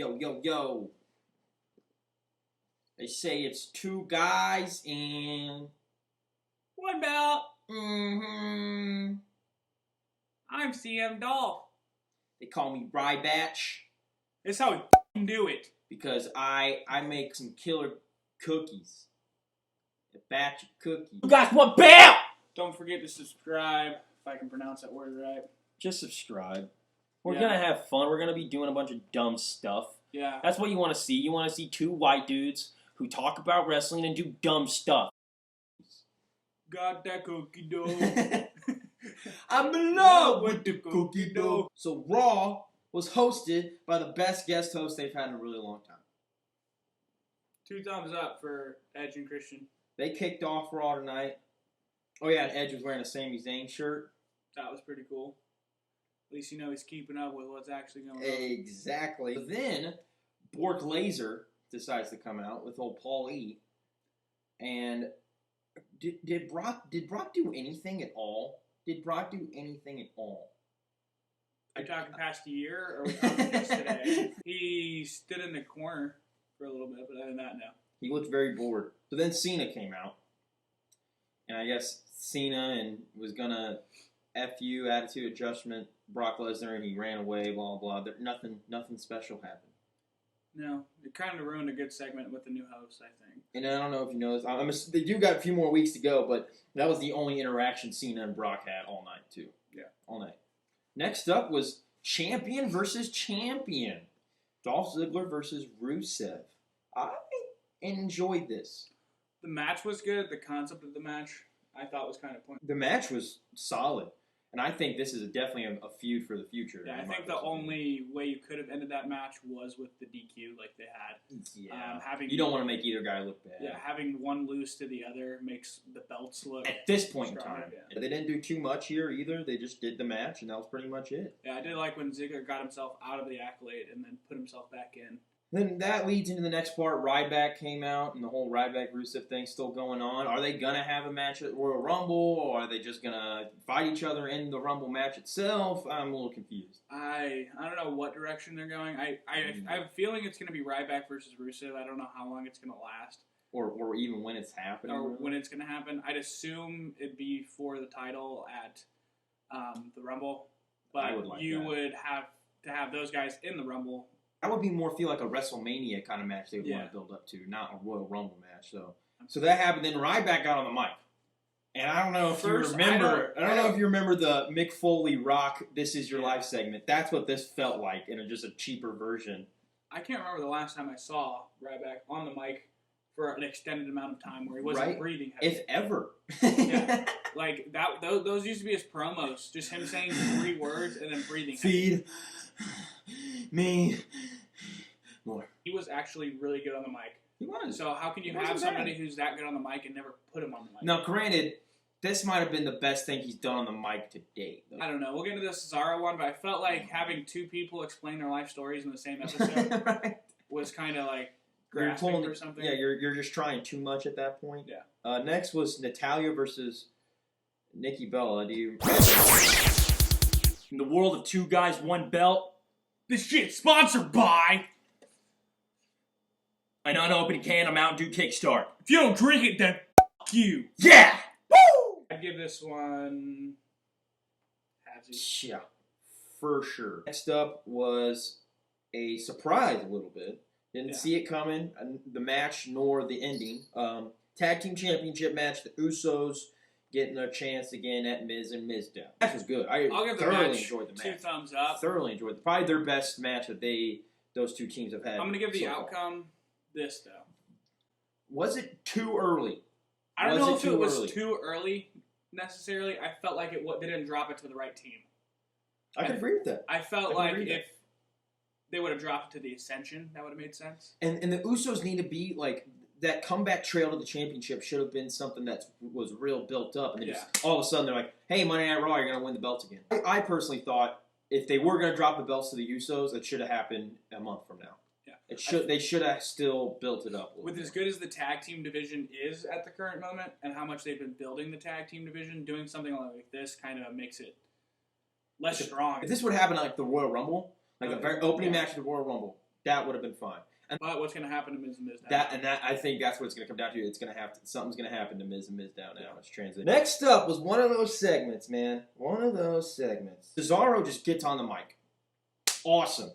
yo. They say it's 2 guys and 1 belt. I'm CM Dolph. They call me Rybatch. That's how we do it. Because I make some killer cookies. A batch of cookies. You guys want belt? Don't forget to subscribe, if I can pronounce that word right. Just subscribe. We're going to have fun. We're going to be doing a bunch of dumb stuff. Yeah. That's what you want to see. You want to see 2 white dudes who talk about wrestling and do dumb stuff. Got that cookie dough. I'm in love with the cookie dough. So Raw was hosted by the best guest host they've had in a really long time. 2 thumbs up for Edge and Christian. They kicked off Raw tonight. Oh yeah, and Edge was wearing a Sami Zayn shirt. That was pretty cool. At least you know he's keeping up with what's actually going on. Exactly. But then Bork Laser decides to come out with old Paul E. And did Brock do anything at all? Did Brock do anything at all? Are you talking past a year, or are we talking just today? He stood in the corner for a little bit, but other than that, no. He looked very bored. So then Cena came out. And I guess Cena was going to F you, attitude adjustment, Brock Lesnar, and he ran away, blah, blah. Nothing special happened. No, it kind of ruined a good segment with the new host, I think. And I don't know if you know this. They do got a few more weeks to go, but that was the only interaction Cena and Brock had all night, too. Yeah. All night. Next up was champion versus champion. Dolph Ziggler versus Rusev. I enjoyed this. The match was good. The concept of the match, I thought, was kind of pointless. The match was solid. And I think this is definitely a feud for the future. Yeah, I think the only way you could have ended that match was with the DQ like they had. Yeah. You don't want to make either guy look bad. Yeah, having one lose to the other makes the belts look at this point in stronger, time. Yeah. They didn't do too much here either. They just did the match, and that was pretty much it. Yeah, I did like when Ziggler got himself out of the Accolade and then put himself back in. Then that leads into the next part. Ryback came out, and the whole Ryback-Rusev thing still going on. Are they going to have a match at Royal Rumble, or are they just going to fight each other in the Rumble match itself? I'm a little confused. I don't know what direction they're going. I have a feeling it's going to be Ryback versus Rusev. I don't know how long it's going to last. Or even when it's happening. Or when it's going to happen. I'd assume it'd be for the title at the Rumble. But I would like that. would have to have those guys in the Rumble. That would be more feel like a WrestleMania kind of match they would want to build up to, not a Royal Rumble match. So that happened. Then Ryback got on the mic, and I don't know if you remember. I don't know if you remember the Mick Foley Rock "This Is Your Life" segment. That's what this felt like in just a cheaper version. I can't remember the last time I saw Ryback on the mic for an extended amount of time where he wasn't breathing heavy. If ever. Yeah. Like that. Those used to be his promos. Just him saying 3 words and then breathing. Feed me more. He was actually really good on the mic. He was. So how can you have somebody who's that good on the mic and never put him on the mic? Now, granted, this might have been the best thing he's done on the mic to date. I don't know. We'll get into the Cesaro one, but I felt like having 2 people explain their life stories in the same episode was kind of like grasping or something. Yeah, you're just trying too much at that point. Yeah. Next was Natalya versus Nikki Bella. In the world of 2 guys, 1 belt. This shit's sponsored by an unopened can of Mountain Dew Kickstart. If you don't drink it, then f*** you. Yeah! Woo! I'd give this one halvesies. Yeah, for sure. Next up was a surprise a little bit. Didn't see it coming, the match nor the ending. Tag Team Championship match, the Usos getting their chance again at Miz and Mizdow. That was good. I'll give the thoroughly match enjoyed the match. 2 thumbs up. Thoroughly enjoyed it. Probably their best match that those 2 teams have had. I'm going to give the outcome this, though. Was it too early? I don't know if it was too early, necessarily. I felt like they didn't drop it to the right team. I can agree with that. I felt like if they would have dropped it to the Ascension, that would have made sense. And the Usos need to be like... That comeback trail to the championship should have been something that was real built up. And then just all of a sudden they're like, hey, Monday Night Raw, you're going to win the belts again. I personally thought if they were going to drop the belts to the Usos, it should have happened a month from now. Yeah. They should have still built it up a little bit. As good as the tag team division is at the current moment and how much they've been building the tag team division, doing something like this kind of makes it less strong. If this would happen at like the Royal Rumble, like the very opening match of the Royal Rumble, That would have been fine. But what's going to happen to Miz and Miz now? That I think that's what it's going to come down to. It's going to have to, something's going to happen to Miz and Miz down now. Let's transition. Next up was one of those segments, man. One of those segments. Cesaro just gets on the mic. Awesome.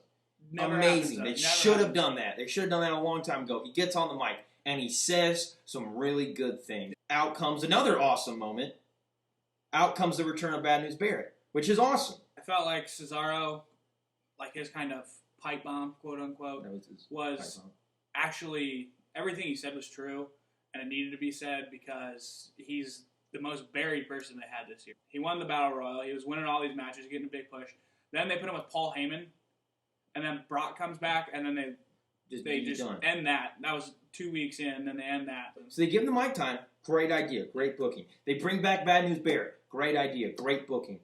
Never Amazing. Happens, they should have done that. They should have done that a long time ago. He gets on the mic and he says some really good things. Out comes another awesome moment. Out comes the return of Bad News Barrett, which is awesome. I felt like Cesaro, like his kind of pipe bomb, quote unquote, was actually everything he said was true, and it needed to be said because he's the most buried person they had this year. He won the Battle Royal. He was winning all these matches, getting a big push. Then they put him with Paul Heyman, and then Brock comes back, and then they just end that. That was 2 weeks in, and then they end that. So they give him the mic time. Great idea. Great booking. They bring back Bad News Barrett. Great idea. Great booking.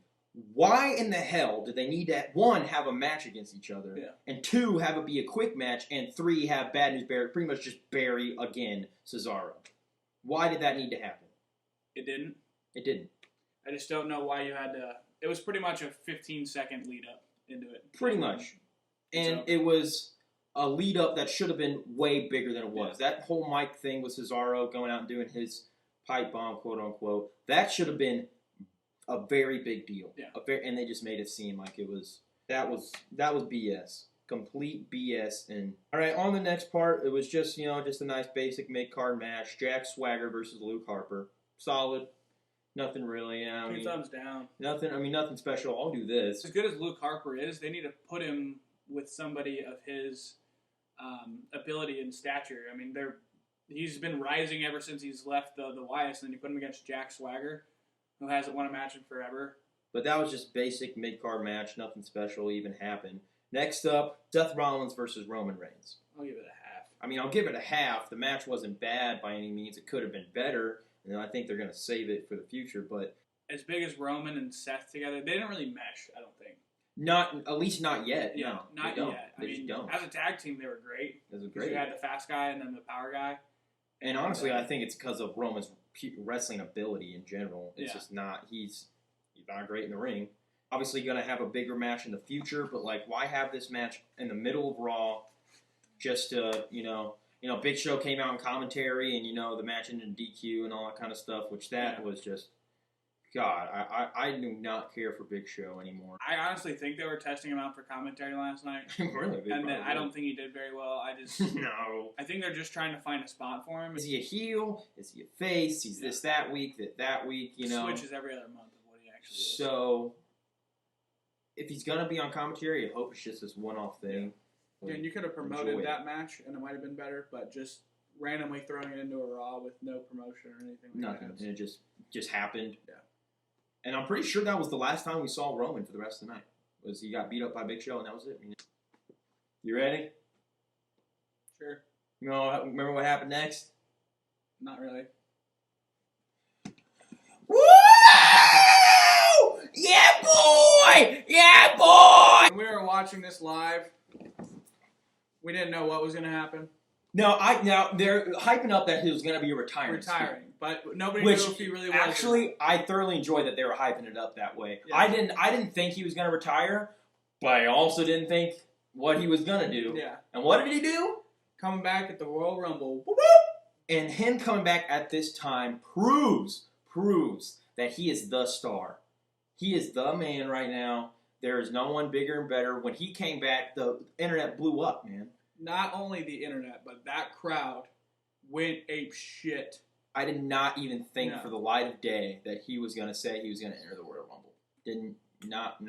Why in the hell did they need to, one, have a match against each other, and two, have it be a quick match, and three, have Bad News Barrett pretty much just bury, again, Cesaro? Why did that need to happen? It didn't. It didn't. I just don't know why you had to. It was pretty much a 15-second lead-up into it. Pretty much. And it was a lead-up that should have been way bigger than it was. Yeah. That whole mic thing with Cesaro going out and doing his pipe bomb, quote-unquote, that should have been a very big deal. Yeah. And they just made it seem like it was that was BS. Complete BS. And all right, on the next part, it was just a nice basic mid-card match. Jack Swagger versus Luke Harper. Solid. Nothing really. Two thumbs down. Nothing special. I'll do this. As good as Luke Harper is, they need to put him with somebody of his ability and stature. I mean, he's been rising ever since he's left the Wyatts, and then you put him against Jack Swagger, who hasn't won a match in forever. But that was just basic mid-card match. Nothing special even happened. Next up, Seth Rollins versus Roman Reigns. I'll give it a half. I'll give it a half. The match wasn't bad by any means. It could have been better, and I think they're going to save it for the future. But as big as Roman and Seth together, they didn't really mesh, I don't think. At least not yet. Yeah, no, not yet. They just don't. As a tag team, they were great. It was great. You had the fast guy and then the power guy. And honestly, I think it's because of Roman's wrestling ability in general. It's just not. He's not great in the ring. Obviously, going to have a bigger match in the future, but why have this match in the middle of Raw? Just to Big Show came out in commentary, and the match ended in DQ and all that kind of stuff. Which was just. God, I do not care for Big Show anymore. I honestly think they were testing him out for commentary last night. Really? And I don't think he did very well. No. I think they're just trying to find a spot for him. Is he a heel? Is he a face? He's this that week, that week, Switches every other month of what he actually is. So, if he's going to be on commentary, I hope it's just this one-off thing. Yeah, and you could have promoted that match, and it might have been better, but just randomly throwing it into a Raw with no promotion or anything like that. Nothing. And it just happened. Yeah. And I'm pretty sure that was the last time we saw Roman for the rest of the night. Was he got beat up by Big Show, and that was it. You ready? Sure. Remember what happened next? Not really. Woo! Yeah, boy! Yeah, boy! When we were watching this live, we didn't know what was going to happen. Now they're hyping up that he was going to be retiring, but nobody knew if he really was. Actually, I thoroughly enjoyed that they were hyping it up that way. Yeah. I didn't think he was going to retire, but I also didn't think what he was going to do. Yeah. And what did he do? Coming back at the Royal Rumble. Whoop, whoop. And him coming back at this time proves that he is the star. He is the man right now. There is no one bigger and better. When he came back, the internet blew up, man. Not only the internet, but that crowd went ape shit. I did not even think for the light of day that he was going to say he was going to enter the Royal Rumble.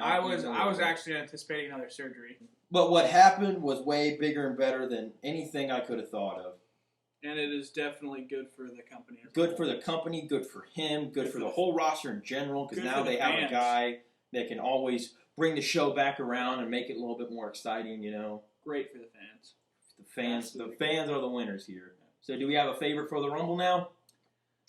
I was actually anticipating another surgery. But what happened was way bigger and better than anything I could have thought of. And it is definitely good for the company. Good for the company, good for him, good for the whole roster in general, because now they have a guy that can always bring the show back around and make it a little bit more exciting, Great for the fans. The fans are the winners here. So do we have a favorite for the Rumble now?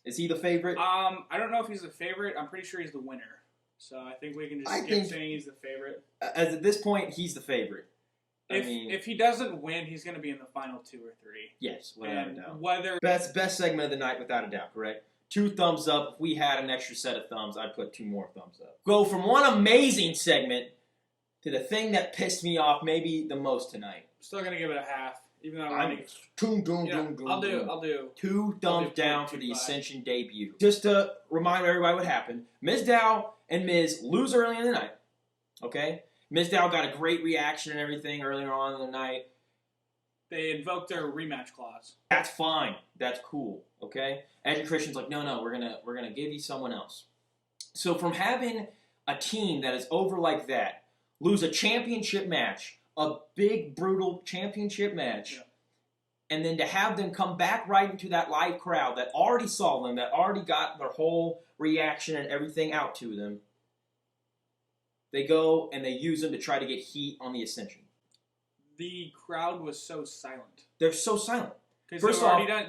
Is he the favorite? I don't know if he's the favorite. I'm pretty sure he's the winner. So I think we can just skip saying he's the favorite. As at this point, he's the favorite. If he doesn't win, he's going to be in the final 2 or 3. Yes, without a doubt. Best segment of the night, without a doubt, correct? 2 thumbs up. If we had an extra set of thumbs, I'd put 2 more thumbs up. Go from one amazing segment to the thing that pissed me off maybe the most tonight. Still gonna give it a half, even though I'll do 2 thumbs down for the Ascension debut. Just to remind everybody what happened: Mizdow and Miz lose early in the night. Okay, Mizdow got a great reaction and everything earlier on in the night. They invoked their rematch clause. That's fine. That's cool. Okay, Edge and Christian's like, no, we're gonna give you someone else. So from having a team that is over like that lose a championship match, a big, brutal championship match, and then to have them come back right into that live crowd that already saw them, that already got their whole reaction and everything out to them, they go and they use them to try to get heat on the Ascension. The crowd was so silent. They're so silent. Because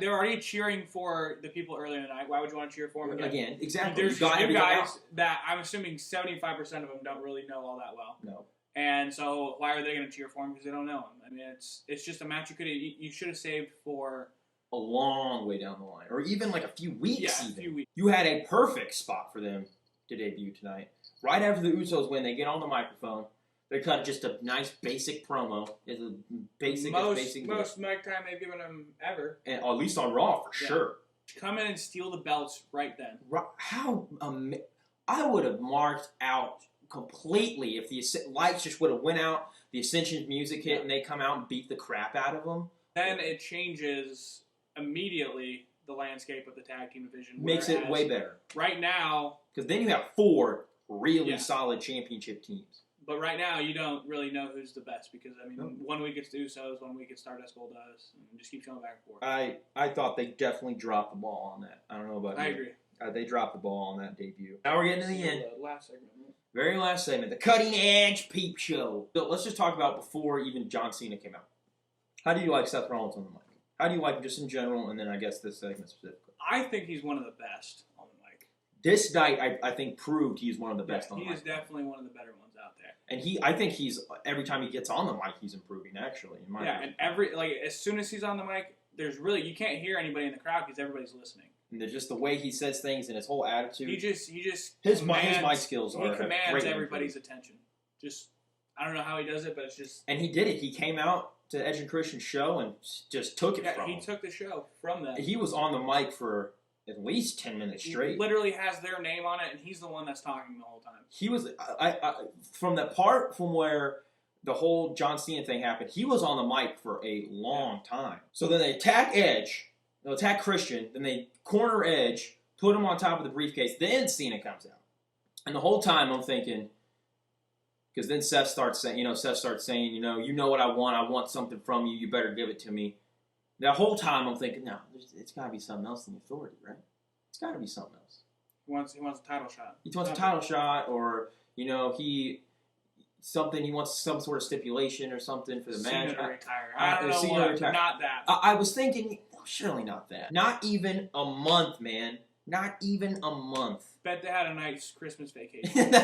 they're already cheering for the people earlier in the night. Why would you want to cheer for them again? Again, exactly. There's new guys that I'm assuming 75% of them don't really know all that well. No. And so why are they going to cheer for him? Because they don't know him. I mean, it's just a match you should have saved for a long way down the line, or even like a few weeks. Yeah, a few weeks. You had a perfect spot for them to debut tonight. Right after the Usos win, they get on the microphone. They cut just a nice basic promo. It's a basic, most mic time they've given them ever, and at least on Raw for sure. Come in and steal the belts right then. I would have marked out completely if the lights just would have went out, the Ascension's music hit, and they come out and beat the crap out of them. Then it changes immediately the landscape of the tag team division. Makes it way better. Right now, because then you have 4 really solid championship teams. But right now, you don't really know who's the best because, I mean, 1 week it's the Usos, 1 week it's Stardust Goldust, and it just keeps going back and forth. I thought they definitely dropped the ball on that. I don't know about you. I agree. They dropped the ball on that debut. Now we're getting to the end. Last segment. Very last segment. The Cutting Edge Peep Show. So let's just talk about before even John Cena came out. How do you like Seth Rollins on the mic? How do you like him just in general, and then I guess this segment specifically? I think he's one of the best on the mic. This night, I think, proved he's one of the best on the mic. He is definitely one of the better ones out there. And I think he's, every time he gets on the mic, he's improving, actually, in my opinion. And as soon as he's on the mic, you can't hear anybody in the crowd because everybody's listening. And there's just the way he says things and his whole attitude. His mic skills are he commands everybody's attention. Just, I don't know how he does it, but it's just... And he did it. He came out to Edge and Christian's show and just took it from him. He took the show from them. He was on the mic for at least 10 minutes straight. He literally has their name on it, and he's the one that's talking the whole time. He was... from the part from where the whole John Cena thing happened, he was on the mic for a long time. So then they attack Edge... They'll attack Christian, then they corner Edge, put him on top of the briefcase, then Cena comes out. And the whole time I'm thinking, because then Seth starts saying, you know what I want something from you, you better give it to me. That whole time I'm thinking, no, it's got to be something else in the Authority, right? It's got to be something else. He wants a title shot. He wants a title shot, or, he wants some sort of stipulation or something for the match. Cena to retire. I don't know what, not that. I was thinking... Surely not that. Not even a month, man. Not even a month. Bet they had a nice Christmas vacation.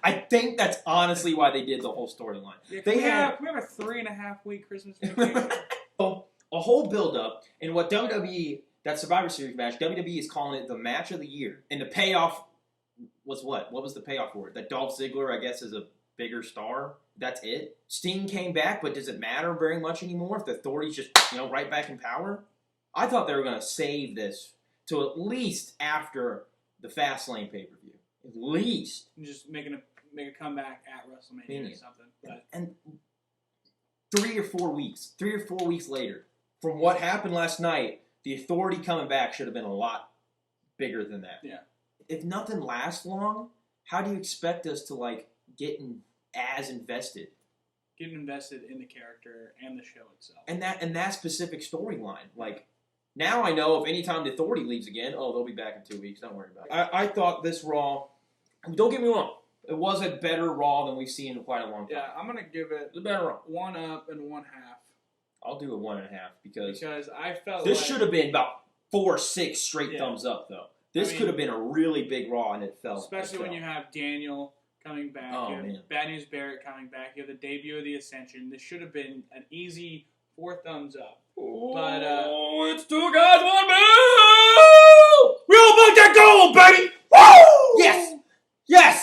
I think that's honestly why they did the whole storyline. Yeah, can we have a 3.5 week Christmas vacation? A whole build-up in what WWE, that Survivor Series match, WWE is calling it the match of the year. And the payoff was what? What was the payoff for it? That Dolph Ziggler, I guess, is a bigger star? That's it? Sting came back, but does it matter very much anymore if the Authority's just, right back in power? I thought they were going to save this to at least after the Fastlane pay-per-view. At least. Just make a comeback at WrestleMania or something. But. And 3 or 4 weeks later, from what happened last night, the Authority coming back should have been a lot bigger than that. Yeah. If nothing lasts long, how do you expect us to, get as invested? Getting invested in the character and the show itself. And that specific storyline. Now I know if anytime the Authority leaves again, they'll be back in 2 weeks. Don't worry about it. I thought this Raw, don't get me wrong, it was a better Raw than we've seen in quite a long time. Yeah, I'm going to give it a better Raw. 1 up and 1/2. I'll do a 1.5 because I felt this should have been about 4 or 6 straight thumbs up, though. This could have been a really big Raw, and it fell. Especially when you have Daniel coming back. Oh, you have man. Bad News Barrett coming back. You have the debut of the Ascension. This should have been an easy 4 thumbs up. But it's 2 guys, 1 bell! We all booked that gold, baby! Woo! Yes!